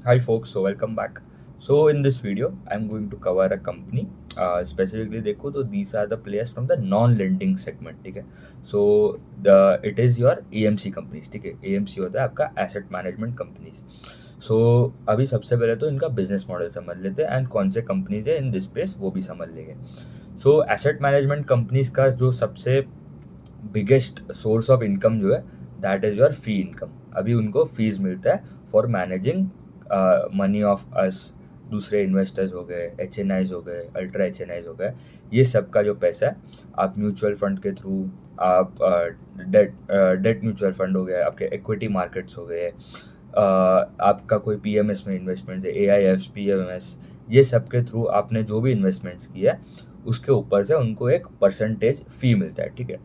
Hi folks, so welcome back. So in this video, I'm going to cover a company. Specifically देखो तो these are the players from the non-lending segment, ठीक है. So it is your AMC companies, ठीक है. AMC होता है आपका asset management companies. So अभी सबसे पहले तो इनका business model समझ लेते हैं and कौन से companies है in this space वो भी समझ लेंगे. So asset management companies का जो सबसे बिगेस्ट सोर्स ऑफ इनकम जो है that is your fee income. अभी उनको फीस मिलता है for managing money of us. दूसरे इन्वेस्टर्स हो गए, HNIs हो गए, अल्ट्रा HNIs हो गए, ये सब का जो पैसा है आप म्यूचुअल फंड के थ्रू, आप डेट म्यूचुअल फंड हो गए, आपके इक्विटी मार्केट्स हो गए, आपका कोई PMS में इन्वेस्टमेंट्स है, AIFs, PMS, ये सब के थ्रू आपने जो भी इन्वेस्टमेंट्स किया है उसके ऊपर से उनको एक परसेंटेज फ़ी मिलता है, ठीक है.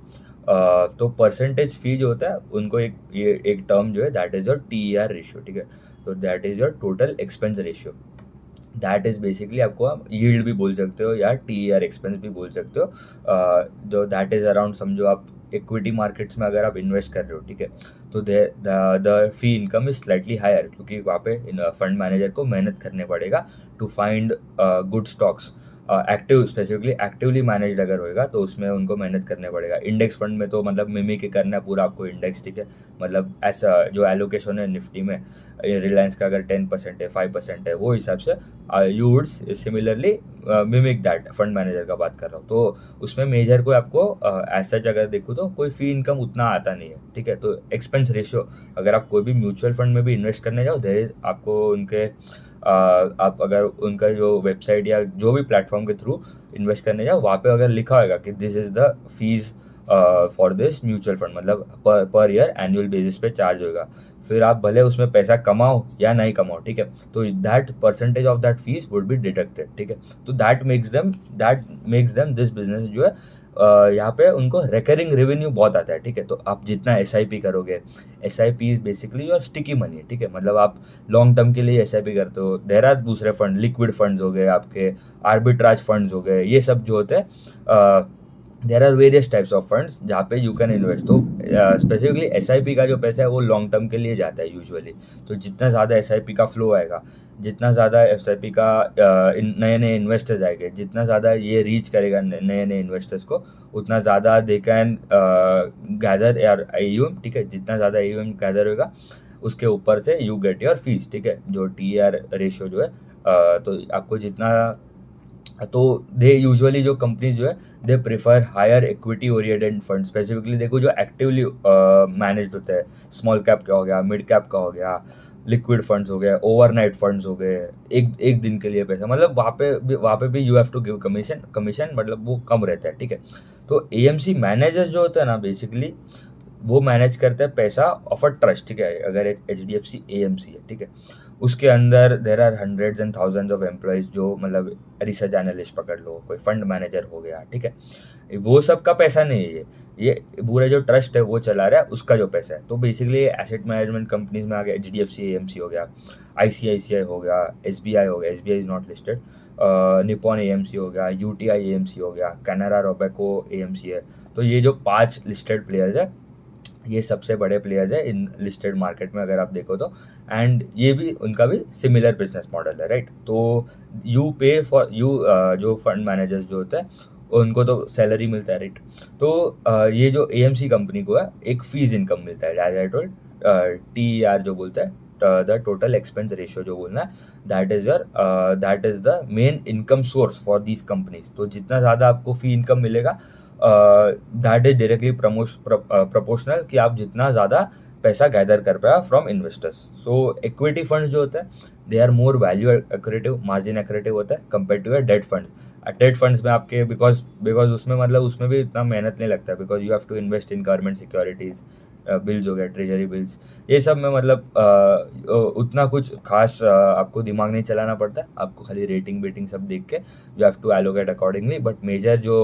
तो परसेंटेज फ़ी जो होता है उनको एक टर्म जो है that is your TER ratio, ठीक है. तो that is your total expense ratio. That is basically आपको आप यील्ड भी बोल सकते हो या TER एक्सपेंस भी बोल सकते हो. जो दैट इज़ अराउंड, समझो आप इक्विटी मार्केट्स में अगर आप इन्वेस्ट कर रहे हो, ठीक है, तो the fee income is slightly higher क्योंकि वहाँ पे फंड मैनेजर को मेहनत करने पड़ेगा to find good stocks. Active specifically actively managed अगर होएगा तो उसमें उनको मेहनत करने पड़ेगा. इंडेक्स फंड में तो मतलब मिमिक करना है पूरा आपको इंडेक्स, ठीक है. मतलब ऐसा जो एलोकेशन है निफ्टी में, रिलायंस का अगर 10% है, 5% है, वो हिसाब से you would similarly mimic that. Fund manager का बात कर रहा हूँ तो उसमें मेजर कोई आपको ऐसा अगर देखो तो कोई फी इनकम उतना आता नहीं है, ठीक है. तो एक्सपेंस रेशियो, अगर आप कोई भी म्यूचुअल फंड में भी इन्वेस्ट करने जाओ, देयर इज आपको उनके आप अगर उनका जो वेबसाइट या जो भी प्लेटफॉर्म के थ्रू इन्वेस्ट करने जाओ वहाँ पे अगर लिखा होगा कि this is the fees for this mutual fund, मतलब पर ईयर एनुअल बेसिस पे चार्ज होगा. फिर आप भले उसमें पैसा कमाओ या नहीं कमाओ, ठीक है, तो that percentage of that fees would be deducted, ठीक है. तो that makes them this business जो है यहाँ पे उनको रिकरिंग रेवेन्यू बहुत आता है, ठीक है. तो आप जितना SIP करोगे, SIP is basically your sticky money है, ठीक है. मतलब आप लॉन्ग टर्म के लिए SIP करते हो. देर आर दूसरे फंड, लिक्विड फंड्स हो गए आपके, आर्बिट्राज फंड्स हो गए, ये सब जो होते हैं. There are various types of funds जहाँ पे यू कैन इन्वेस्ट. तो स्पेसिफिकली SIP का जो पैसा है वो लॉन्ग टर्म के लिए जाता है यूजुअली. तो जितना ज़्यादा SIP का फ्लो आएगा, जितना ज़्यादा SIP का नए नए इन्वेस्टर्स आएंगे, जितना ज़्यादा ये रीच करेगा नए नए इन्वेस्टर्स को, उतना ज़्यादा दे कैन गैदर यार AUM, ठीक है. जितना ज़्यादा AUM गैदर होगा उसके ऊपर से यू गेट योर फीस, ठीक है. जो TER रेशियो जो है, तो आपको जितना, तो दे यूजुअली जो कंपनी जो है they prefer higher equity oriented fund. Specifically देखो जो एक्टिवली मैनेज्ड होता है, स्मॉल कैप का हो गया, मिड कैप का हो गया, लिक्विड फंड्स हो गए, ओवरनाइट फंड्स हो गए, एक दिन के लिए पैसा, मतलब वहाँ पे भी you have to give commission, मतलब वो कम रहता है, ठीक है. तो AMC मैनेजर्स जो होता है ना, बेसिकली वो मैनेज करता है पैसा ऑफ अ ट्रस्ट, ठीक है. अगर HDFC AMC है, ठीक है, उसके अंदर there are hundreds and thousands of employees, जो मतलब रिसर्च एनालिस्ट पकड़ लो, कोई फंड मैनेजर हो गया, ठीक है. वो सब का पैसा नहीं है ये पूरा जो ट्रस्ट है वो चला रहा है, उसका जो पैसा है. तो बेसिकली एसेट मैनेजमेंट कंपनीज में आ गया HDFC AMC हो गया, ICICI हो गया, SBI हो गया, SBI is not listed, Nippon AMC हो गया, UTI AMC हो गया, कैनरा रोबेको AMC है. तो ये जो 5 लिस्टेड प्लेयर्स है, ये सबसे बड़े प्लेयर्स है इन लिस्टेड मार्केट में अगर आप देखो तो. एंड ये भी उनका भी सिमिलर बिजनेस मॉडल है, राइट. तो यू पे फॉर यू, जो फंड मैनेजर्स जो होते हैं उनको तो सैलरी मिलता है, राइट. तो ये जो AMC कंपनी को है एक फीस इनकम मिलता है, एज आई टोल्ड. TER जो बोलता है, द टोटल एक्सपेंस रेशियो जो बोलना है, that is the main income source for these companies. तो जितना ज़्यादा आपको फी इनकम मिलेगा, दैट इज डायरेक्टली प्रोपोर्शनल कि आप जितना ज़्यादा पैसा गैदर कर पाया from investors. So equity fund जो होता है they are more value accretive, margin accretive होता है compare to debt fund. Debt funds में आपके बिकॉज उसमें मतलब उसमें भी इतना मेहनत नहीं लगता है, because you have to invest in government securities, bills हो गया, ट्रेजरी बिल्स, ये सब में मतलब उतना कुछ खास आपको दिमाग नहीं चलाना पड़ता. आपको खाली रेटिंग बेटिंग सब देख के you have to allocate accordingly. But major जो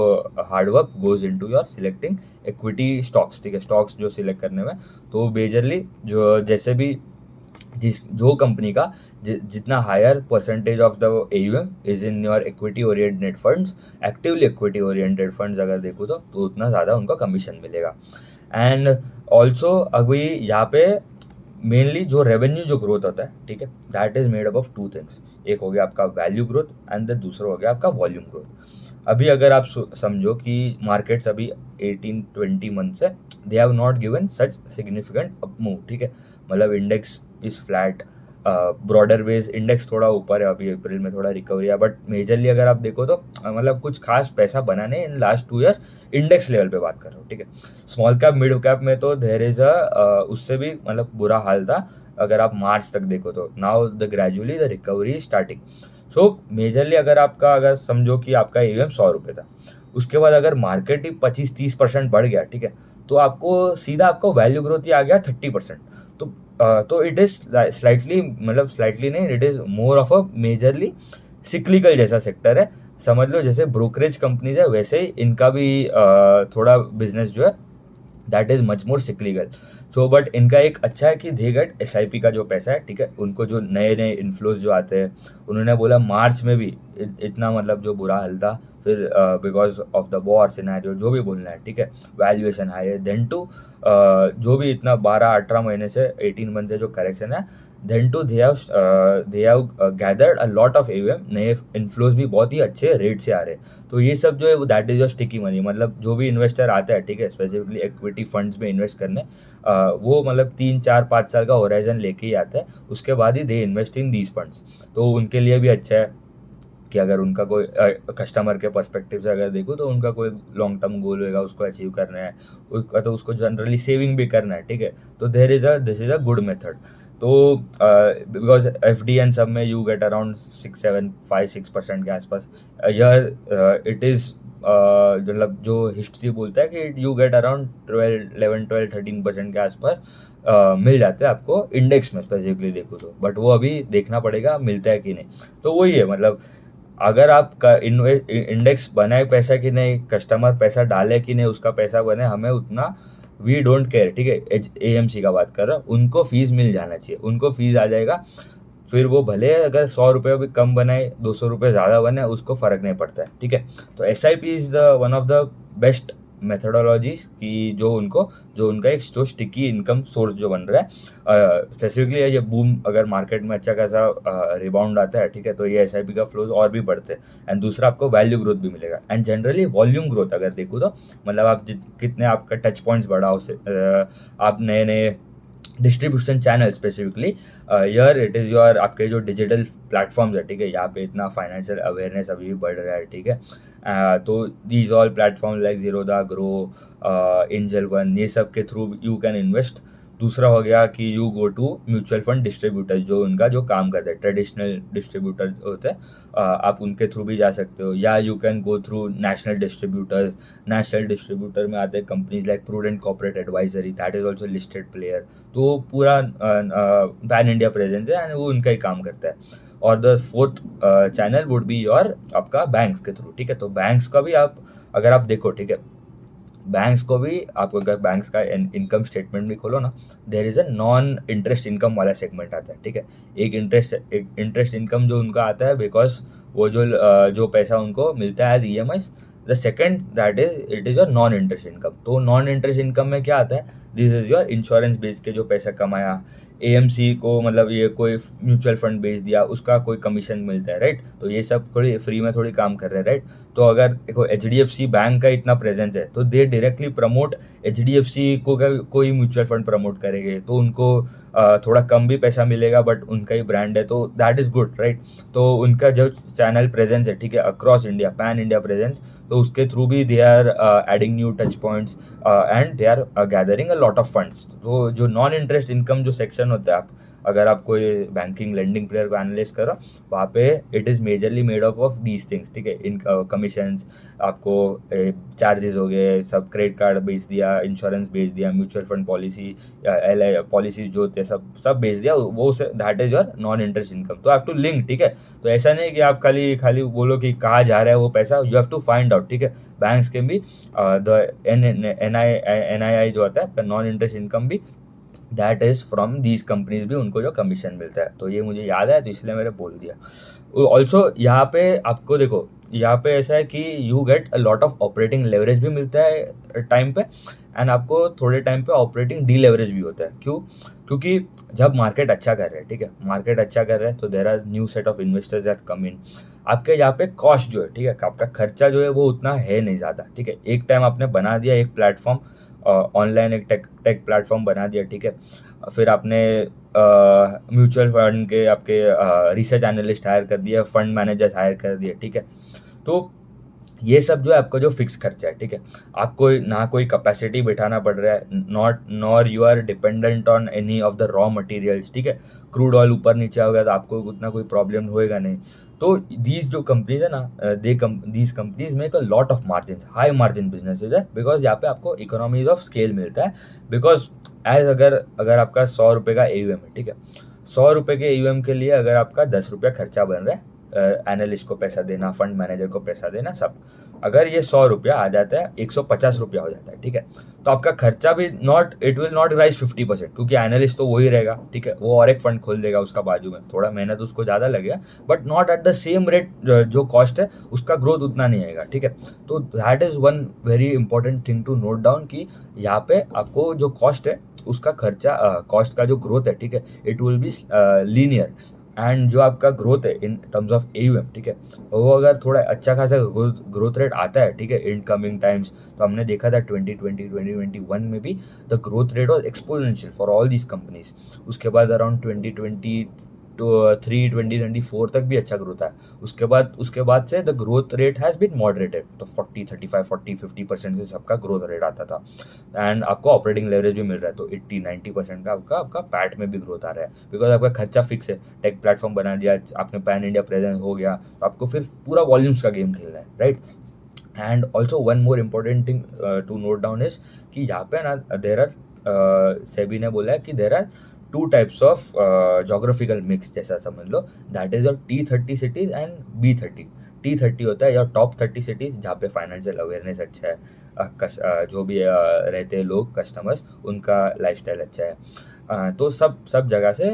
hard work goes into your selecting equity stocks, ठीक है. स्टॉक्स जो सिलेक्ट करने में, तो मेजरली जो जैसे भी जो कंपनी का जितना higher percentage of the AUM is in your equity oriented funds, actively equity oriented funds अगर देखो तो उतना ज़्यादा उनको कमीशन मिलेगा. एंड ऑल्सो अभी यहाँ पे मेनली जो रेवेन्यू जो ग्रोथ होता है, ठीक है, that is made up of two things. एक हो गया आपका वैल्यू ग्रोथ एंड देन दूसरा हो गया आपका वॉल्यूम ग्रोथ। अभी अगर आप समझो कि मार्केट्स अभी 18-20 मंथ से they have not given such significant up move, ठीक है, मतलब index is flat, broader base index थोड़ा ऊपर है, अभी अप्रैल में थोड़ा रिकवरी है, बट मेजरली अगर आप देखो तो मतलब कुछ खास पैसा बना नहीं in last 2 years, index level पे बात कर रहा हूँ, ठीक है। स्मॉल कैप मिड कैप में तो देयर इज उससे भी मतलब बुरा हाल था अगर आप मार्च तक देखो तो। Now the gradually the recovery starting. So majorly अगर समझो कि आपका AUM 100 रुपये था, उसके बाद अगर मार्केट ही 25-30% बढ़ गया, ठीक है, तो आपको सीधा आपको वैल्यू ग्रोथ ही आ गया 30%। तो इट इज स्लाइटली, मतलब स्लाइटली नहीं, it is more of a majorly cyclical जैसा सेक्टर है। समझ लो जैसे ब्रोकरेज कंपनीज है वैसे ही इनका भी थोड़ा बिजनेस जो है that is much more cyclical. So but इनका एक अच्छा है कि दे गेट SIP का जो पैसा है, ठीक है, उनको जो नए नए इन्फ्लोज जो आते हैं, उन्होंने बोला मार्च में भी इतना मतलब जो बुरा हाल था, फिर because of the war scenario जो भी बोलना है, ठीक है, वैल्यूएशन हाई है, देन टू जो भी इतना 12-18 महीने से 18 मंथ से जो करेक्शन है, then too they have gathered a lot of AUM, नए इन्फ्लोज भी बहुत ही अच्छे रेट से आ रहे हैं। तो ये सब जो है वो that is your sticky money, मतलब जो भी इन्वेस्टर आता है, ठीक है, स्पेसिफिकली इक्विटी फंड्स में इन्वेस्ट करने, वो मतलब 3-4-5 साल का होराइजन लेके ही आता है, उसके बाद ही they invest in these funds. तो उनके लिए भी अच्छा है कि अगर उनका कोई कस्टमर के पर्सपेक्टिव से अगर देखो तो उनका कोई लॉन्ग टर्म गोल होगा, उसको अचीव करना है, उसका तो उसको जनरली सेविंग भी करना है, ठीक है, तो this is a good method. तो बिकॉज FD एंड सब में यू गेट अराउंड 6-7-5-6% के आसपास, यार इट इज़ मतलब जो हिस्ट्री बोलता है कि यू गेट अराउंड 11-12-13% के आसपास मिल जाते हैं आपको इंडेक्स में, स्पेसिफिकली देखो तो, बट वो अभी देखना पड़ेगा मिलता है कि नहीं। तो वही है, मतलब अगर आप इंडेक्स बनाए पैसा कि नहीं, कस्टमर पैसा डाले कि नहीं, उसका पैसा बने, हमें उतना वी डोंट केयर, ठीक है। AMC का बात कर रहा हूँ, उनको फीस मिल जाना चाहिए, उनको फीस आ जाएगा, फिर वो भले अगर 100 रुपये भी कम बनाए, 200 रुपये ज़्यादा बने, उसको फ़र्क नहीं पड़ता है, ठीक है। तो SIP is the one of the best methodologies की जो उनका एक जो स्टिकी इनकम सोर्स जो बन रहा है, स्पेसिफिकली ये बूम अगर मार्केट में अच्छा खासा रिबाउंड आता है, ठीक है, तो ये SIP का फ्लोज और भी बढ़ते हैं, एंड दूसरा आपको वैल्यू ग्रोथ भी मिलेगा, एंड जनरली वॉल्यूम ग्रोथ अगर देखो तो मतलब आप कितने आपका टच पॉइंट्स बढ़ा, उससे आप नए नए डिस्ट्रीब्यूशन चैनल, स्पेसिफिकली यार इट इज़ योर आपके जो डिजिटल प्लेटफॉर्म्स है, ठीक है, यहाँ पे इतना फाइनेंशियल अवेयरनेस अभी भी बढ़ रहा है, ठीक है। तो these all platform like Zerodha, grow, angel one, ये सब के थ्रू यू कैन इन्वेस्ट। दूसरा हो गया कि you go to mutual fund distributor, जो उनका जो काम करते हैं, ट्रेडिशनल डिस्ट्रीब्यूटर होते हैं, आप उनके थ्रू भी जा सकते हो, या you can go through national distributors. National distributor में आते हैं companies like Prudent Corporate advisory, that is also listed player, तो पूरा पैन इंडिया प्रेजेंस है एंड वो उनका ही काम करता है। और the fourth channel would be your आपका बैंक्स के थ्रू, ठीक है। तो बैंक्स का भी आप अगर आप देखो, ठीक है, बैंक्स को भी आपको अगर बैंक्स का इनकम स्टेटमेंट भी खोलो ना, there is a non interest income वाला सेगमेंट आता है, ठीक है। एक इंटरेस्ट इनकम जो उनका आता है, बिकॉज वो जो पैसा उनको मिलता है as EMIs। The second that is it is your non interest income. तो नॉन इंटरेस्ट इनकम में क्या आता है, this is your insurance base के जो पैसा कमाया, AMC को मतलब ये कोई म्यूचुअल फंड बेच दिया, उसका कोई कमीशन मिलता है, राइट। तो ये सब थोड़ी फ्री में थोड़ी काम कर रहे हैं, राइट। तो अगर देखो HDFC बैंक का इतना प्रेजेंस है, तो दे डायरेक्टली प्रमोट HDFC को, कोई म्यूचुअल फंड प्रमोट करेंगे तो उनको थोड़ा कम भी पैसा मिलेगा, बट उनका ही ब्रांड है, तो दैट इज गुड, राइट। तो उनका जो चैनल प्रेजेंस है, ठीक है, across India, pan India presence, तो उसके थ्रू भी they are adding new touch points and they are gathering a lot of funds. तो जो नॉन इंटरेस्ट इनकम जो सेक्शन होता है, आप अगर आप कोई बैंकिंग लेंडिंग प्लेयर को एनालाइज करो, वहाँ पे it is majorly made up of these things, ठीक है। इन कमीशंस, आपको चार्जेस हो गए, सब क्रेडिट कार्ड बेच दिया, इंश्योरेंस बेच दिया, म्यूचुअल फंड पॉलिसी, पॉलिसीज जो होते हैं सब बेच दिया, वो that is your non interest income. तो हैव टू लिंक, ठीक है। तो ऐसा नहीं कि आप खाली बोलो कि कहाँ जा रहा है वो पैसा, you have to find out, ठीक है। बैंक्स के भी द NII जो होता है आपका नॉन इंटरेस्ट इनकम भी that is from these companies भी उनको जो कमीशन मिलता है। तो ये मुझे याद है तो इसलिए मैंने बोल दिया। ऑल्सो यहाँ पे आपको देखो, यहाँ पे ऐसा है कि you get a lot of operating leverage भी मिलता है टाइम पे, एंड आपको थोड़े टाइम पे ऑपरेटिंग डी लेवरेज भी होता है। क्यों? क्योंकि जब मार्केट अच्छा कर रहा है, ठीक है, मार्केट अच्छा कर रहा है तो there are new set of investors that come in. आपके यहाँ पे कॉस्ट जो है, ठीक है, आपका खर्चा जो है वो उतना है नहीं ज़्यादा, ठीक है। एक टाइम आपने बना दिया एक प्लेटफॉर्म, ऑनलाइन एक टेक प्लेटफॉर्म बना दिया, ठीक है। फिर आपने म्यूचुअल फंड के आपके रिसर्च एनालिस्ट हायर कर दिया, फंड मैनेजर्स हायर कर दिए, ठीक है। तो ये सब जो है आपका जो फिक्स खर्चा है, ठीक है। आपको ना कोई कैपेसिटी बिठाना पड़ रहा है, not nor you are dependent on any of the raw materials, ठीक है। क्रूड ऑयल ऊपर नीचे हो गया तो आपको उतना कोई प्रॉब्लम होएगा नहीं। तो दीज जो कंपनीज है ना, these companies make a lot of margin, high margin businesses है, बिकॉज यहाँ पे आपको इकोनॉमीज ऑफ स्केल मिलता है। बिकॉज एज अगर अगर आपका 100 रुपये का AUM है, ठीक है, 100 रुपये के AUM के लिए अगर आपका 10 रुपया खर्चा बन रहा है, एनालिस्ट को पैसा देना, फंड मैनेजर को पैसा देना, सब, अगर ये 100 रुपया आ जाता है 150 रुपया हो जाता है, ठीक है। तो आपका खर्चा भी not, it will not rise 50%, क्योंकि एनालिस्ट तो वही रहेगा, ठीक है, वो और एक फंड खोल देगा उसका बाजू में, थोड़ा मेहनत उसको ज़्यादा लगेगा, but not at the same rate. जो कॉस्ट है उसका ग्रोथ उतना नहीं आएगा, ठीक है। तो that is one very important thing to note down कि यहाँ पे आपको जो कॉस्ट है उसका खर्चा, कॉस्ट का जो ग्रोथ है, ठीक है, it will be linear. And जो आपका ग्रोथ है इन टर्म्स ऑफ AUM, ठीक है, वो अगर थोड़ा अच्छा खासा ग्रोथ रेट आता है, ठीक है, इन कमिंग टाइम्स, तो हमने देखा था 2020 2021 में भी the growth rate was exponential for all these companies. उसके बाद अराउंड 2024 तक भी अच्छा ग्रोथ है। उसके बाद से the growth rate has been moderated, तो 40 35 40 50% के सबका ग्रोथ रेट आता था। एंड आपको ऑपरेटिंग लेवरेज भी मिल रहा है, तो 80 90% का आपका पैट में भी ग्रोथ आ रहा है, बिकॉज आपका खर्चा फिक्स है। टेक प्लेटफॉर्म बना दिया आपने, पैन इंडिया प्रेजेंस हो गया, तो आपको फिर पूरा वॉल्यूम्स का गेम खेलना है, right. And also one more important thing to note down is कि यहाँ पे ना देर आर, सेबी ने बोला है कि there are 2 types of geographical mix, जैसा समझ लो, that is your T30 cities and B30। T30 होता है योर टॉप 30 सिटीज जहाँ पे फाइनेंशियल अवेयरनेस अच्छा है, जो भी रहते हैं लोग, कस्टमर्स, उनका लाइफस्टाइल अच्छा है। तो सब जगह से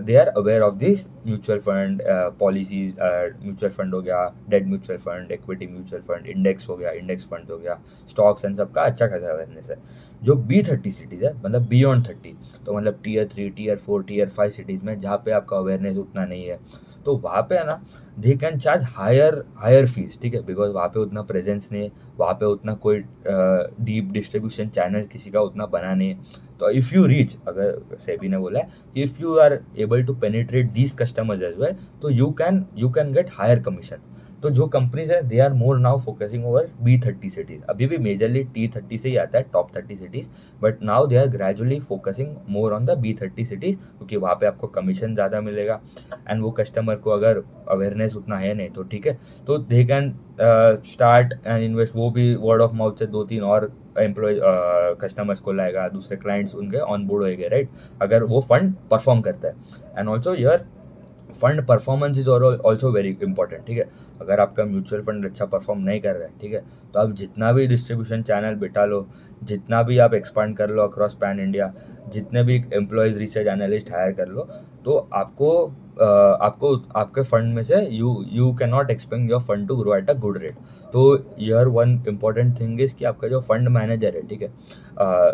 they are aware of this mutual fund policies. Mutual fund हो गया, debt mutual fund, equity mutual fund, index हो गया, इंडेक्स फंड हो गया, स्टॉक्स एंड सबका अच्छा खासा अवेयरनेस है। जो B30 सिटीज़ है, मतलब बियॉन्ड 30, तो मतलब Tier 3 Tier 4 Tier 5 सिटीज़ में जहाँ पे आपका अवेयरनेस उतना नहीं है, तो वहाँ पे है ना, they can charge higher fees, ठीक है, बिकॉज वहाँ पे उतना प्रेजेंस नहीं है, वहाँ पे उतना कोई डीप डिस्ट्रीब्यूशन चैनल किसी का उतना बना नहीं है। तो इफ़ यू रीच, अगर सेबी ने बोला है, if you are able to penetrate these customers as well, तो you can get higher commission. तो जो कंपनीज है they are more now focusing over B30 cities. अभी भी मेजरली T30 से ही आता है, top 30 cities, but now they are gradually focusing more on the B30 cities, क्योंकि वहाँ पे आपको कमीशन ज़्यादा मिलेगा। एंड वो कस्टमर को अगर अवेयरनेस उतना है नहीं, तो ठीक है, तो they can start and invest, वो भी वर्ड ऑफ माउथ से 2-3 और एम्प्लॉय कस्टमर्स को लाएगा, दूसरे क्लाइंट्स उनके ऑन बोर्ड होएंगे, राइट, अगर वो फंड परफॉर्म करता है। And also your fund performance is also very important, ठीक है। अगर आपका म्यूचुअल फंड अच्छा परफॉर्म नहीं कर रहा है, ठीक है, तो आप जितना भी डिस्ट्रीब्यूशन चैनल बिठा लो, जितना भी आप एक्सपांड कर लो अक्रॉस पैन इंडिया, जितने भी एम्प्लॉयज़ रिसर्च एनालिस्ट हायर कर लो, तो आपके फंड में से you can not expect your fund to grow at a good rate. तो yeah one important thing is कि आपका जो फंड मैनेजर है, ठीक है,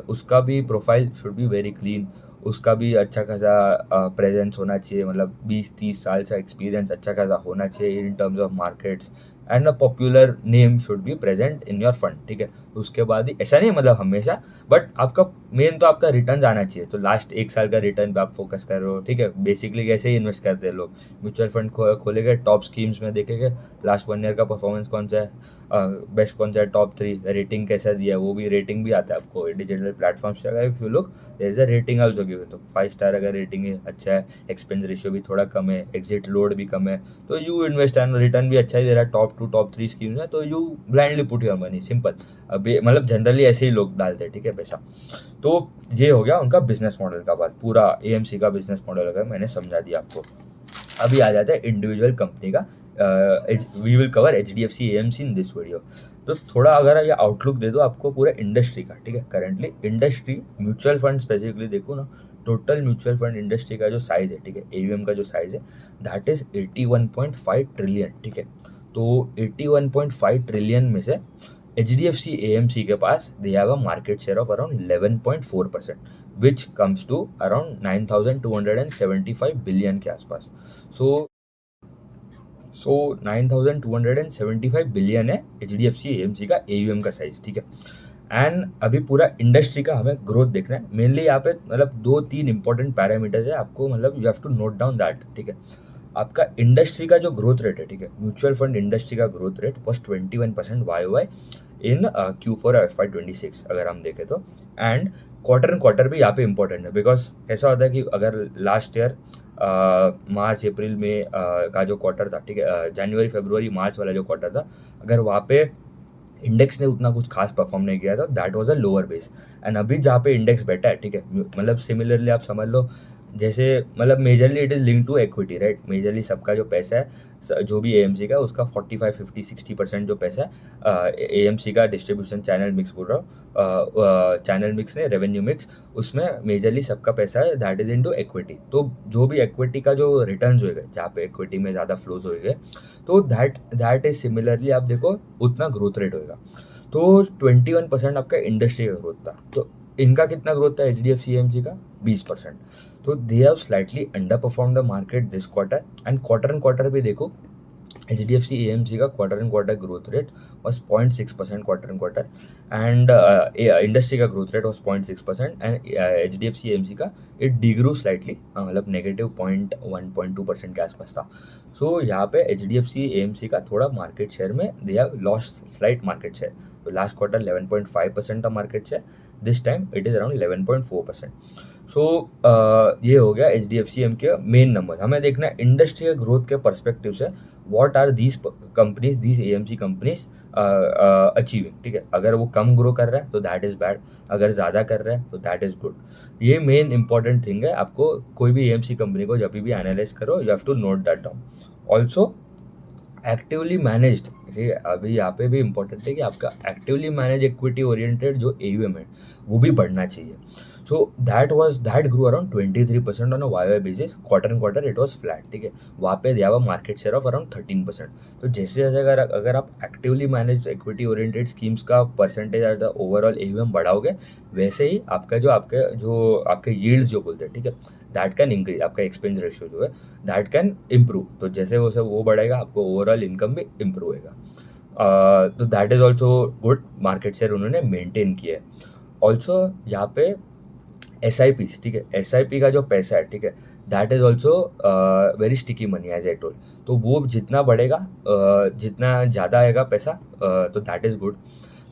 उसका भी profile should be very clean, उसका भी अच्छा खासा प्रेजेंस होना चाहिए, मतलब 20-30 साल का एक्सपीरियंस अच्छा खासा होना चाहिए in terms of markets, and a popular name should be present in your fund, ठीक है। उसके बाद ही, ऐसा नहीं मतलब हमेशा, बट आपका मेन तो आपका रिटर्न आना चाहिए। तो लास्ट 1 साल का रिटर्न पे आप फोकस कर रहे हो, ठीक है। बेसिकली कैसे ही इन्वेस्ट करते हैं लोग, म्यूचुअल फंड खोलेंगे, टॉप स्कीम्स में देखेंगे लास्ट 1 ईयर का परफॉर्मेंस कौन सा है, बेस्ट कौन सा है, टॉप 3 रेटिंग कैसा दिया है, वो भी रेटिंग भी आता है आपको डिजिटल प्लेटफॉर्म्स पे। अगर if you look, there is a rating also given, तो 5 स्टार अगर रेटिंग है, अच्छा है, एक्सपेंस रेशियो भी थोड़ा कम है, एग्जिट लोड भी कम है, तो यू इन्वेस्ट एंड रिटर्न भी अच्छा ही दे रहा है, टॉप 2 टॉप 3 स्कीम्स है, तो you blindly put your money, simple. अभी मतलब जनरली ऐसे ही लोग डालते हैं, ठीक है, पैसा। तो ये हो गया उनका बिजनेस मॉडल का बात, पूरा AMC का बिजनेस मॉडल अगर मैंने समझा दिया आपको। अभी आ जाता है इंडिविजुअल कंपनी का। We will cover HDFC AMC in this video. तो थोड़ा अगर ये आउटलुक दे दो आपको पूरे इंडस्ट्री का, ठीक है। Currently industry mutual fund specifically देखो ना, टोटल म्यूचुअल फंड इंडस्ट्री का जो साइज़ है, ठीक है, एयूएम का जो साइज़ है, दैट इज़ 81.5 ट्रिलियन, ठीक है। तो 81.5 ट्रिलियन में से HDFC AMC के पास they have a market share of around 11.4%, which comes to around 9,275 billion के आसपास। सो 9,275 बिलियन है HDFC AMC का AUM का साइज, ठीक है। एंड अभी पूरा इंडस्ट्री का हमें ग्रोथ देखना है। मेनली यहाँ पे मतलब 2-3 इंपॉर्टेंट पैरामीटर्स है, आपको मतलब you have to note down that, ठीक है। आपका इंडस्ट्री का जो ग्रोथ रेट है, ठीक है, म्यूचुअल फंड इंडस्ट्री का growth rate was 21% YOY in Q4 FY26 अगर हम देखें तो। एंड क्वार्टर भी यहाँ पे इंपॉर्टेंट है, बिकॉज ऐसा होता है कि अगर लास्ट ईयर मार्च अप्रैल में का जो क्वार्टर था, ठीक है, जनवरी फरवरी मार्च वाला जो क्वार्टर था, अगर वहाँ पे इंडेक्स ने उतना कुछ खास परफॉर्म नहीं किया था, that was a lower base. And अभी जहाँ पे इंडेक्स बैठा है, ठीक है, मतलब सिमिलरली आप समझ लो जैसे मतलब majorly it is link to equity, right. Majorly सबका जो पैसा है जो भी AMC का, उसका 45, 50, 60% जो पैसा है AMC का डिस्ट्रीब्यूशन चैनल मिक्स बोल रहा हूँ, चैनल मिक्स ने रेवेन्यू मिक्स, उसमें मेजरली सबका पैसा है दैट इज इनटू इक्विटी। तो जो भी इक्विटी का जो रिटर्न्स होएगा, जहाँ पे इक्विटी में ज़्यादा फ्लोज होएंगे, तो दैट इज सिमिलरली आप देखो उतना ग्रोथ रेट होएगा। तो 21% आपका इंडस्ट्री का ग्रोथ था, तो इनका कितना ग्रोथ था HDFC AMC का 20%। तो they have slightly under perform the market this quarter. And quarter भी देखो HDFC AMC का quarter growth rate was 0.6% quarter and industry का growth rate was 0.6% and HDFC AMC का इट डिग्रू स्लाइटली, मतलब negative 0.1-0.2% के आसपास था। सो यहाँ पे HDFC AMC का थोड़ा मार्केट शेयर में they have lost slight market share. तो लास्ट क्वार्टर 11.5% था market share, this time it is around 11.4%। So ये हो गया HDFC AMC के मेन नंबर। हमें देखना है इंडस्ट्री के ग्रोथ के परस्पेक्टिव से what are these companies, these AMC companies achieving, ठीक है। अगर वो कम ग्रो कर रहा है तो दैट इज़ बैड, अगर ज़्यादा कर रहा है तो दैट इज़ गुड। ये मेन इंपॉर्टेंट थिंग है, आपको कोई भी AMC कंपनी को जब भी एनालाइज करो you have to note that down. Also actively managed, ठीक है, अभी यहाँ पे भी इंपॉर्टेंट है कि आपका एक्टिवली मैनेज इक्विटी ओरिएंटेड जो AUM है वो भी बढ़ना चाहिए। So that grew around 23% on a YOY basis, quarter it was flat, ठीक है। वहाँ पे दिया हुआ मार्केट शेयर ऑफ अराउंड 13%। तो जैसे अगर आप actively manage equity oriented schemes का percentage of the overall AUM बढ़ाओगे, वैसे ही आपके यील्ड्स जो बोलते हैं, ठीक है, दैट कैन इंक्रीज, आपका एक्सपेंस रेशियो जो है दैट कैन इम्प्रूव। तो जैसे वो बढ़ेगा, आपको ओवरऑल इनकम भी इम्प्रूव होएगा। तो that is also good, market share उन्होंने मेंटेन किया है। ऑल्सो यहाँ पे SIPs, ठीक है, SIP का जो पैसा है, ठीक है, that is also very sticky money as I told. तो वो जितना बढ़ेगा, जितना ज़्यादा आएगा पैसा, तो दैट इज़ गुड।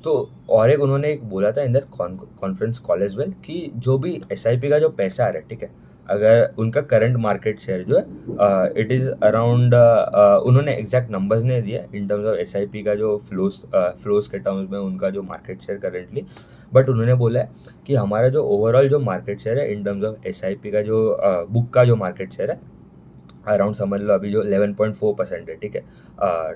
तो और एक उन्होंने एक बोला था in the conference call as well कि जो भी SIP का जो पैसा आ रहा है, ठीक है, अगर उनका करंट मार्केट शेयर जो है इट इज़ अराउंड, उन्होंने एग्जैक्ट नंबर्स नहीं दिए इन टर्म्स ऑफ SIP का जो फ्लोज के टर्म्स में उनका जो मार्केट शेयर करेंटली, बट उन्होंने बोला है कि हमारा जो ओवरऑल जो मार्केट शेयर है इन टर्म्स ऑफ SIP का जो बुक का जो मार्केट शेयर है अराउंड समझ लो अभी जो 11.4% है, ठीक है,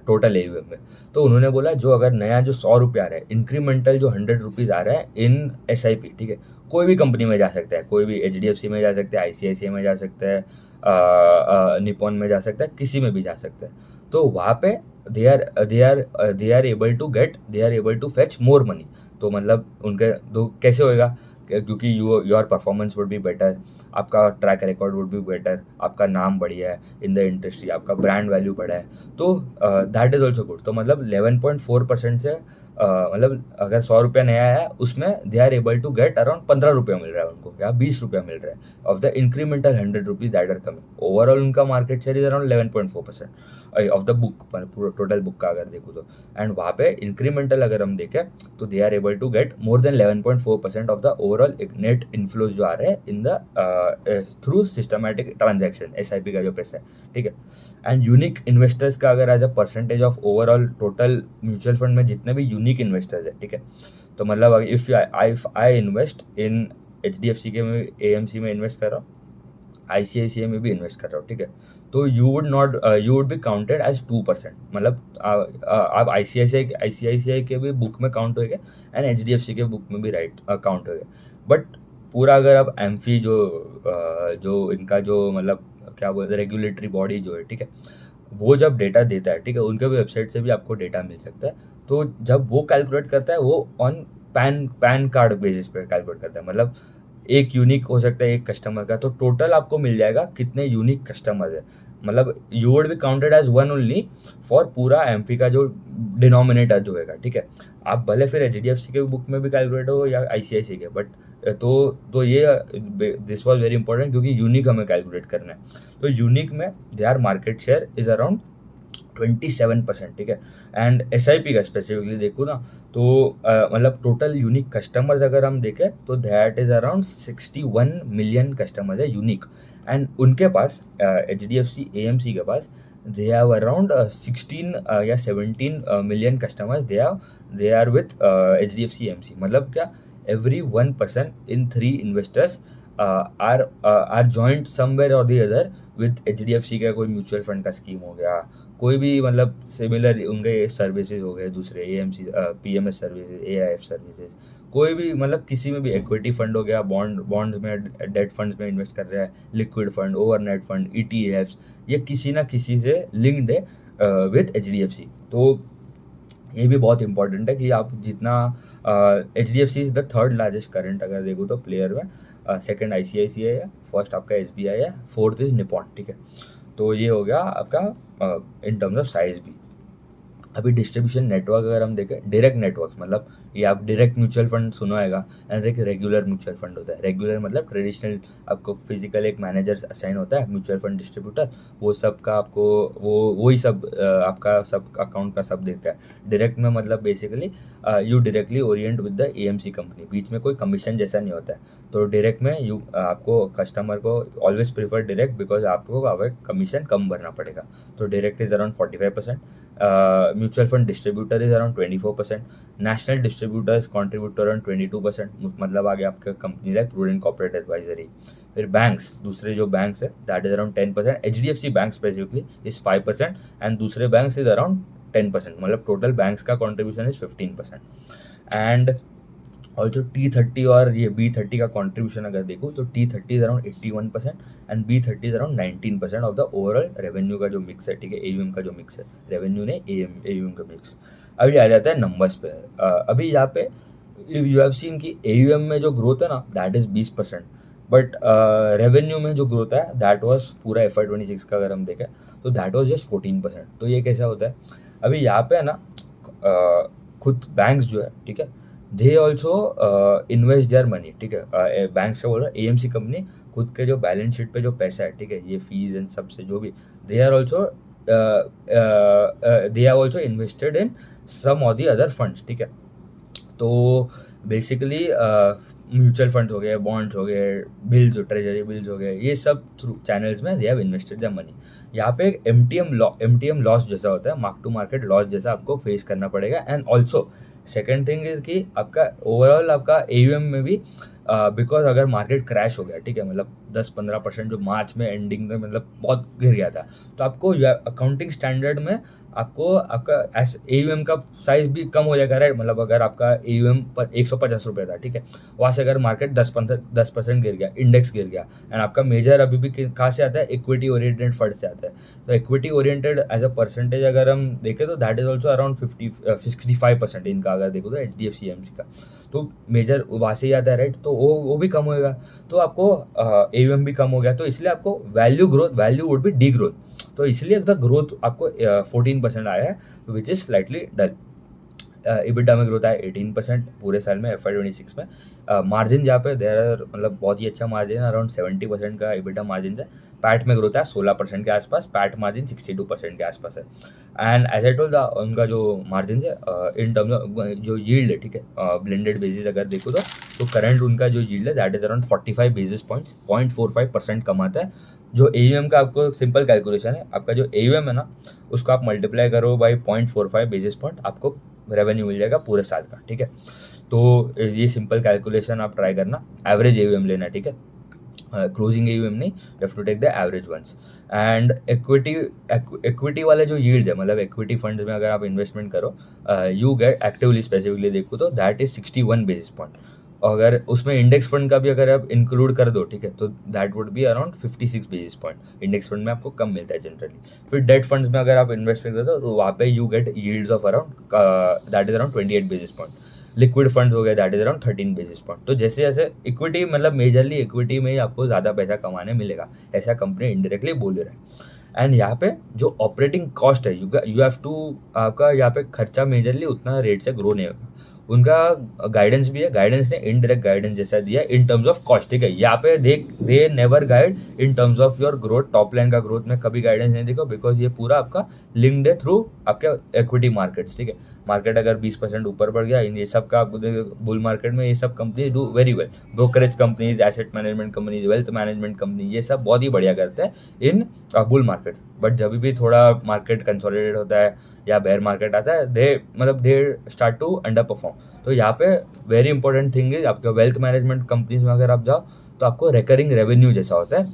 टोटल AUM में। तो उन्होंने बोला जो अगर नया जो 100 रुपये आ रहा है, इंक्रीमेंटल जो 100 रुपीज़ आ रहा है इन SIP, ठीक है, कोई भी कंपनी में जा सकता है, कोई भी HDFC में जा सकता है, ICICI में जा सकता है, निपॉन में जा सकता है, किसी में भी जा सकता है। तो वहाँ पे they are able to fetch more money. तो मतलब उनके दो कैसे होएगा, क्योंकि your performance would be better, आपका track record would be better, आपका नाम बढ़िया है इन द इंडस्ट्री, आपका ब्रांड वैल्यू बढ़ा है, तो दैट इज़ ऑल्सो गुड। तो मतलब 11.4% से मतलब अगर 100 रुपया नया है उसमें they are able to get around 15 रुपया मिल रहा है उनको, या 20 रुपया मिल रहा है of the incremental 100 rupees that are coming. Overall उनका market share is around 11.4% of the book, पूरा टोटल बुक का अगर देखो तो। एंड वहाँ पे इंक्रीमेंटल अगर हम देखें तो they are able to get more than 11.4% of the overall net inflows जो आ रहे हैं in the through systematic transaction SIP का जो पैसा है, ठीक है। एंड यूनिक इन्वेस्टर्स का अगर as a percentage of overall total mutual fund में जितने भी यूनिक इन्वेस्टर्स है, ठीक है, तो मतलब if I invest in HDFC के में AMC में इन्वेस्ट कर रहा हूँ, ICICI में भी इन्वेस्ट कर रहा हूँ, ठीक है, तो you would be counted as 2%। मतलब आप ICICI के भी बुक में काउंट होएगा एंड HDFC के बुक में भी काउंट होएगा। बट पूरा अगर आप एम्फी जो इनका जो मतलब क्या बोलते हैं रेगुलेटरी बॉडी जो है, ठीक है, वो जब डेटा देता है, ठीक है, उनके वेबसाइट से भी आपको डेटा मिल सकता है। तो जब वो कैलकुलेट करता है वो ऑन पैन कार्ड बेसिस पे कैलकुलेट करता है, मतलब एक यूनिक हो सकता है एक कस्टमर का, तो टोटल आपको मिल जाएगा कितने यूनिक कस्टमर है, मतलब you would be counted as one only for पूरा एमपी का जो डिनोमिनेटर जो होगा, ठीक है। आप भले फिर एचडीएफसी के बुक में भी कैलकुलेट हो या आईसीआईसी के, बट तो ये दिस वाज वेरी इंपॉर्टेंट क्योंकि यूनिक हमें कैलकुलेट करना है। तो यूनिक में their market share is around 27%, ठीक है। एंड एसआईपी का स्पेसिफिकली देखो ना, तो मतलब टोटल यूनिक कस्टमर्स अगर हम देखें तो that is around 61 million customers है यूनिक। एंड उनके पास एचडीएफसी एएमसी के पास दे हैव अराउंड 16 या 17 million customers they are with HDFC AMC. मतलब क्या, every 1% in 3 investors are joined somewhere or the other with HDFC का कोई म्यूचुअल फंड का स्कीम हो गया, कोई भी मतलब सिमिलर उनके सर्विसेज हो गए, दूसरे AMC PMS services, AIF services, कोई भी मतलब किसी में भी इक्विटी फंड हो गया, बॉन्ड्स में, डेट फंड्स में इन्वेस्ट कर रहा है, liquid fund, overnight fund, ETFs, ये किसी ना किसी से लिंक्ड है विथ एचडीएफसी। तो ये भी बहुत इंपॉर्टेंट है कि आप जितना H D F C is the third largest current अगर देखो तो प्लेयर में, सेकंड आईसीआईसीआई है, फर्स्ट आपका एसबीआई है, फोर्थ इज निपॉन, ठीक है। तो ये हो गया आपका इन टर्म्स ऑफ साइज भी। अभी डिस्ट्रीब्यूशन नेटवर्क अगर हम देखें, डायरेक्ट नेटवर्क मतलब ये आप डायरेक्ट म्यूचुअल फंड सुना होगा, एंड एक रेगुलर म्यूचुअल फंड होता है। रेगुलर मतलब ट्रेडिशनल, आपको फिजिकल एक मैनेजर असाइन होता है, म्यूचुअल फंड डिस्ट्रीब्यूटर, वो सब का आपको वही सब आपका सब अकाउंट का सब देता है। डायरेक्ट में मतलब basically you directly orient with the AMC company, बीच में कोई कमीशन जैसा नहीं होता है। तो डायरेक्ट में यू आपको कस्टमर को ऑलवेज प्रीफर डायरेक्ट, बिकॉज आपको कमीशन कम भरना पड़ेगा। तो direct is around 45%, mutual fund distributor is around 24%, national distributors contribute to around 22%, मतलब आगे आपके company like Prudent Corporate Advisory. फिर बैंक्स, दूसरे जो बैंक्स है that is around 10%, HDFC bank specifically is 5% and दूसरे बैंक्स इज अराउंड 10%, मतलब total banks का contribution is 15%। And also T30 और ये B30 का कॉन्ट्रीब्यूशन अगर देखो तो T30 is around 81% and B30 is around 19% of the overall revenue का जो मिक्स है, ठीक है, एयूएम का जो मिक्स है, रेवेन्यू ने एयूएम का मिक्स। अभी आ जाता है नंबर्स पे। अभी यहाँ पे यू हैव सीन कि एयूएम में जो ग्रोथ है ना दैट इज 20%, बट रेवेन्यू में जो ग्रोथ है दैट वाज पूरा FY26 का अगर हम देखें तो दैट वाज जस्ट 14%। तो ये कैसा होता है, अभी यहाँ पे है ना खुद बैंक्स जो है, ठीक है, they also invest their money, ठीक है, बैंक से बोल रहा है एएमसी कंपनी खुद के जो बैलेंस शीट पे जो पैसा है, ठीक है, ये फीस एंड सब से जो भी, they are also they are also invested in some of the other funds, ठीक है। तो बेसिकली म्यूचुअल फंड्स हो गए, बॉन्ड्स हो गए, बिल्स, ट्रेजरी बिल्स हो गए, ये सब थ्रू चैनल्स में they have invested the money. यहाँ पे एक एमटीएम लॉस जैसा होता है, मार्क टू मार्केट लॉस जैसा आपको फेस करना पड़ेगा। And also second thing is कि आपका ओवरऑल आपका एयूएम में भी बिकॉज अगर मार्केट क्रैश हो गया, ठीक है, मतलब 10-15% जो मार्च में एंडिंग में मतलब बहुत गिर गया था, तो आपको अकाउंटिंग स्टैंडर्ड में आपको आपका एयूएम का साइज भी कम हो जाएगा, राइट। मतलब अगर आपका एयूएम पर 150 रुपये था, ठीक है, वहाँ से अगर मार्केट 10% गिर गया, इंडेक्स गिर गया, एंड आपका मेजर अभी भी कहाँ से आता है, इक्विटी ओरिएंटेड फंड से आता है। तो equity oriented as a percentage अगर हम देखें तो दैट इज ऑल्सो अराउंड 65% इनका अगर देखो तो एचडीएफसी एएमसी का, तो मेजर वहाँ से ही आता है, राइट। तो वो भी कम होएगा, तो आपको एयूएम भी कम हो गया, तो इसलिए आपको value would be the growth, तो इसलिए द ग्रोथ आपको 14% आया है, which is slightly dull. EBITDA में ग्रोथ आया 18% पूरे साल में FY26 में। मार्जिन जहाँ पे देर मतलब बहुत ही अच्छा मार्जिन, अराउंड 70% का EBITDA मार्जिन है। पैट में ग्रोथ है 16% के आसपास, पैट मार्जिन 62% के आसपास है। एंड एज आई टोल्ड उनका जो मार्जिन है इन टर्म्स ऑफ जो यील्ड है, ठीक है, ब्लेंडेड बेसिस अगर देखो तो करंट उनका जो यील्ड है that is around 45 basis points, 0.45% कमाता है। जो एयूएम का आपको सिंपल कैलकुलेशन है, आपका जो एयूएम है ना उसको आप मल्टीप्लाई करो बाई 0.45 बेसिस पॉइंट, आपको रेवेन्यू मिल जाएगा पूरे साल का, ठीक है। तो ये सिंपल कैलकुलेशन आप ट्राई करना, एवरेज एयूएम लेना, ठीक है, क्लोजिंग एयूएम नहीं, you have to take the average ones. And equity वाले जो यील्ड है, मतलब इक्विटी फंड में अगर आप इन्वेस्टमेंट करो, यू गेट एक्टिवली स्पेसिफिकली देखो तो दैट इज 61 बेसिस पॉइंट। अगर उसमें इंडेक्स फंड का भी अगर आप इंक्लूड कर दो, ठीक है, तो that would be around 56 basis point. Index fund में आपको कम मिलता है जनरली। फिर डेट फंड्स में अगर आप इन्वेस्ट करते हो तो वहाँ पे you get yields of around that is around 28 basis point. Liquid funds हो गए that is around 13 basis point. तो जैसे जैसे इक्विटी, मतलब मेजरली इक्विटी में ही आपको ज़्यादा पैसा कमाने मिलेगा, ऐसा कंपनी इनडायरेक्टली बोल रहा है। एंड यहाँ पे जो ऑपरेटिंग कॉस्ट है, यू हैव टू, आपका यहाँ पे खर्चा मेजरली उतना रेट से ग्रो नहीं होगा। उनका गाइडेंस भी है, गाइडेंस ने इनडायरेक्ट गाइडेंस जैसा दिया इन टर्म्स ऑफ कॉस्ट, ठीक है। यहाँ पे they never guide in terms of your growth, top line का ग्रोथ में कभी गाइडेंस नहीं देखो, बिकॉज ये पूरा आपका लिंक्ड है थ्रू आपके इक्विटी मार्केट्स, ठीक है। मार्केट अगर 20% ऊपर बढ़ गया, इन ये सब का आपको बुल मार्केट में ये सब company do very well. Brokerage companies, asset management companies, wealth management company, ये सब बहुत ही बढ़िया करते हैं इन बुल मार्केट। बट जब भी थोड़ा मार्केट कंसोलिडेट होता है या बेयर मार्केट आता है, they start to underperform. तो यहाँ पे वेरी इंपॉर्टेंट थिंग इज, आपके वेल्थ मैनेजमेंट कंपनीज में अगर आप जाओ तो आपको रिकरिंग रेवेन्यू जैसा होता है,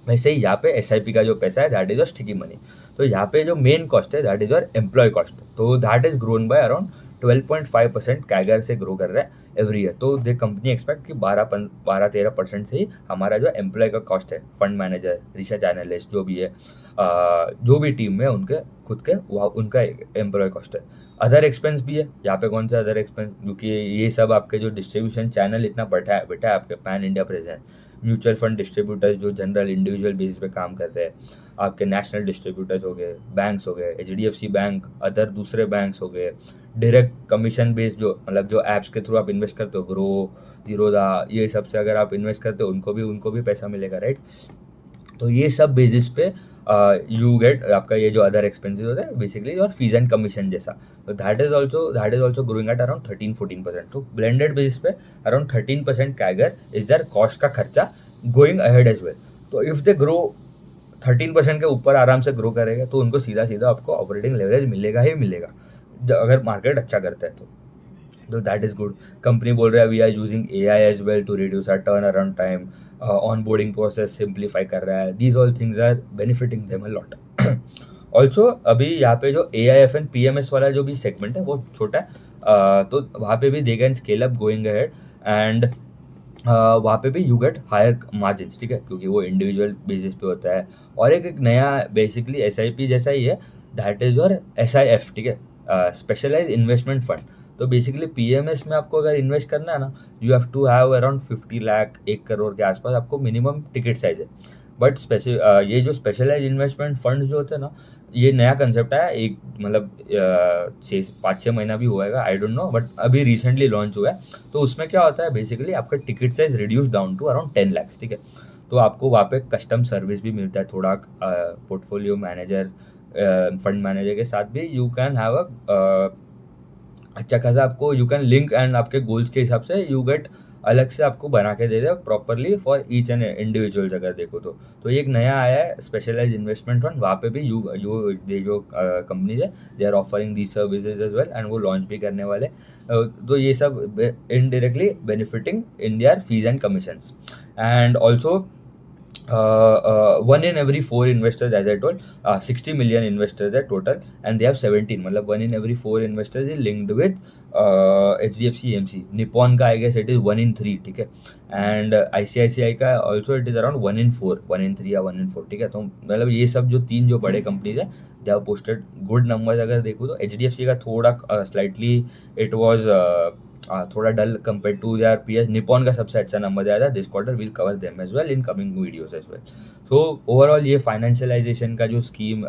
वैसे ही यहाँ पे SIP का जो पैसा है that is your sticky money. तो यहाँ पे जो मेन कॉस्ट है that is your employ cost, तो that is grown by around 12.5% CAGR से ग्रो कर रहा है एवरी ईयर। तो दे कंपनी एक्सपेक्ट कि 12-13% से ही हमारा जो एम्प्लॉय का कॉस्ट है, फंड मैनेजर, रिसर्च एनालिस्ट, जो भी है, जो भी टीम में उनके खुद के वहाँ उनका एम्प्लॉय कॉस्ट है। अदर एक्सपेंस भी है यहाँ पे। कौन सा अदर एक्सपेंस? क्योंकि ये सब आपके जो डिस्ट्रीब्यूशन चैनल इतना बैठा है आपके pan India present, mutual fund distributors जो जनरल इंडिविजुअल बेसिस पे काम करते हैं, आपके नेशनल डिस्ट्रीब्यूटर्स हो गए, बैंक्स हो गए, HDFC बैंक, अदर दूसरे बैंक्स हो गए, डायरेक्ट कमीशन बेस्ड जो, मतलब जो ऐप्स के थ्रू आप इन्वेस्ट करते हो, ग्रो, जीरोदा, ये सब से अगर आप इन्वेस्ट करते हो उनको भी पैसा मिलेगा, राइट। तो ये सब बेसिस पे यू गेट आपका ये जो अदर एक्सपेंसेस होता है बेसिकली और फीस एंड कमीशन जैसा। तो that is also growing at around 13-14%। तो ब्लेंडेड बेसिस पे around 13% CAGR is there cost का खर्चा गोइंग अहेड एज वेल। तो इफ दे ग्रो 13% के ऊपर आराम से ग्रो करेगा तो उनको सीधा सीधा आपको ऑपरेटिंग लेवरेज मिलेगा ही मिलेगा, अगर मार्केट अच्छा करता है तो दैट इज गुड। कंपनी बोल रहा है we are using AI as well to reduce our turnaround time, onboarding process simplify कर रहा है। These all things are benefiting them a lot. Also अभी यहाँ पे जो AIF and PMS वाला जो भी सेगमेंट है वो छोटा है, तो वहाँ पे भी they can scale up going ahead, and वहाँ पे भी यू गेट हायर मार्जिन, ठीक है, क्योंकि वो इंडिविजुअल बेसिस पे होता है। और एक नया बेसिकली SIP जैसा ही है, दैट इज योर SIF, ठीक है, स्पेशलाइज इन्वेस्टमेंट फंड। तो बेसिकली PMS में आपको अगर इन्वेस्ट करना है ना, you have to have around 50 lakh, 1 crore के आसपास आपको मिनिमम टिकट साइज है। बट ये जो स्पेशलाइज इन्वेस्टमेंट फंड जो होते हैं ना, ये नया कंसेप्ट है, एक मतलब 5-6 महीना भी हुआ, आई डोंट नो, बट अभी रिसेंटली लॉन्च हुआ है। तो उसमें क्या होता है, बेसिकली आपका ticket size reduce down to around 10 lakh, ठीक है। तो आपको वहाँ पे कस्टम सर्विस भी मिलता है थोड़ा, पोर्टफोलियो मैनेजर, फंड मैनेजर के साथ भी यू कैन हैव अच्छा खासा आपको यू कैन लिंक, एंड आपके गोल्स के हिसाब से यू गेट अलग से आपको बना के दे दे properly for each and individuals. अगर देखो तो एक नया आया है स्पेशलाइज इन्वेस्टमेंट फंड, वहाँ पे भी जो कंपनीज है they are offering the services as well, and वो लॉन्च भी करने वाले। तो ये सब indirectly benefiting in their fees and commissions. And also 1 in every 4 investors, as I told, 60 million investors है total, and they have 17, मतलब 1 in every 4 investors is linked with HDFC AMC। Nippon का I guess it is 1 in 3, ठीक है, and ICICI का also it is around 1 in 4, 1 in 3 या 1 in 4, ठीक है। तो मतलब ये सब जो 3 जो बड़े कंपनीज है they have posted good numbers। अगर देखो तो HDFC का थोड़ा slightly it was थोड़ा डल कंपेयर टू यार PS। निपॉन का सबसे अच्छा नंबर आया था this quarter, will cover them as well in coming videos as well. So overall ये फाइनेंशियलाइजेशन का जो स्कीम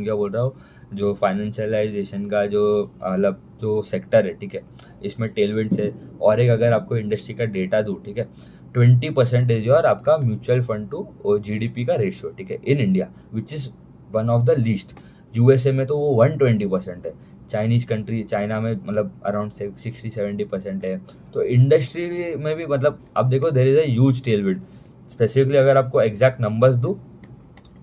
क्या बोल रहा हूँ, जो फाइनेंशियलाइजेशन का जो मतलब जो सेक्टर है, ठीक है, इसमें टेलविंड्स है। और एक अगर आपको इंडस्ट्री का डेटा दूँ, ठीक है, 20% इज योर आपका म्यूचुअल फंड टू GDP का रेशियो, ठीक है, in India, which is one of the least. USA में तो वो 120% है, चाइना में मतलब अराउंड 60-70% है। तो इंडस्ट्री में भी मतलब अब देखो there is a huge tailwind. Specifically अगर आपको एग्जैक्ट नंबर्स दूँ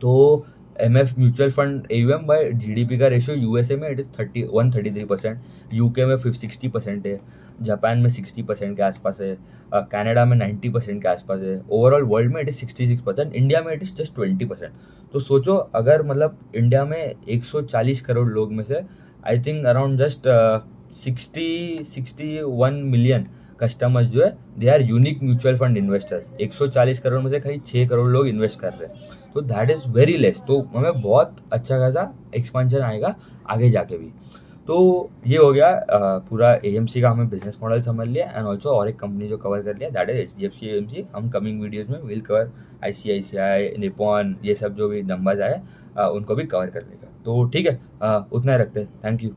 तो MF mutual fund AUM by GDP का रेशियो USA में इट इज़ 133%, UK में 60% है, जापान में 60% के आसपास है, कनाडा में 90% के आसपास है, ओवरऑल वर्ल्ड में इट इज़ 66%, इंडिया में इट इज़ जस्ट 20%। तो सोचो अगर मतलब इंडिया में 140 करोड़ लोग में से I think around just 61 million customers जो है they are unique mutual fund investors, 140 crore में से कहीं 6 करोड़ लोग इन्वेस्ट कर रहे हैं, तो दैट इज़ वेरी लेस। तो हमें बहुत अच्छा खासा एक्सपेंशन आएगा आगे जाके भी। तो ये हो गया पूरा एएमसी का हमें बिजनेस मॉडल समझ लिया, एंड ऑल्सो और एक कंपनी जो कवर कर लिया दैट इज एचडीएफसी एएमसी। हम कमिंग वीडियोस में विल कवर आईसीआईसीआई, निपॉन, ये सब जो भी नंबर्स आए उनको भी कवर कर लेगा। तो ठीक है, उतना ही रखते हैं। Thank you.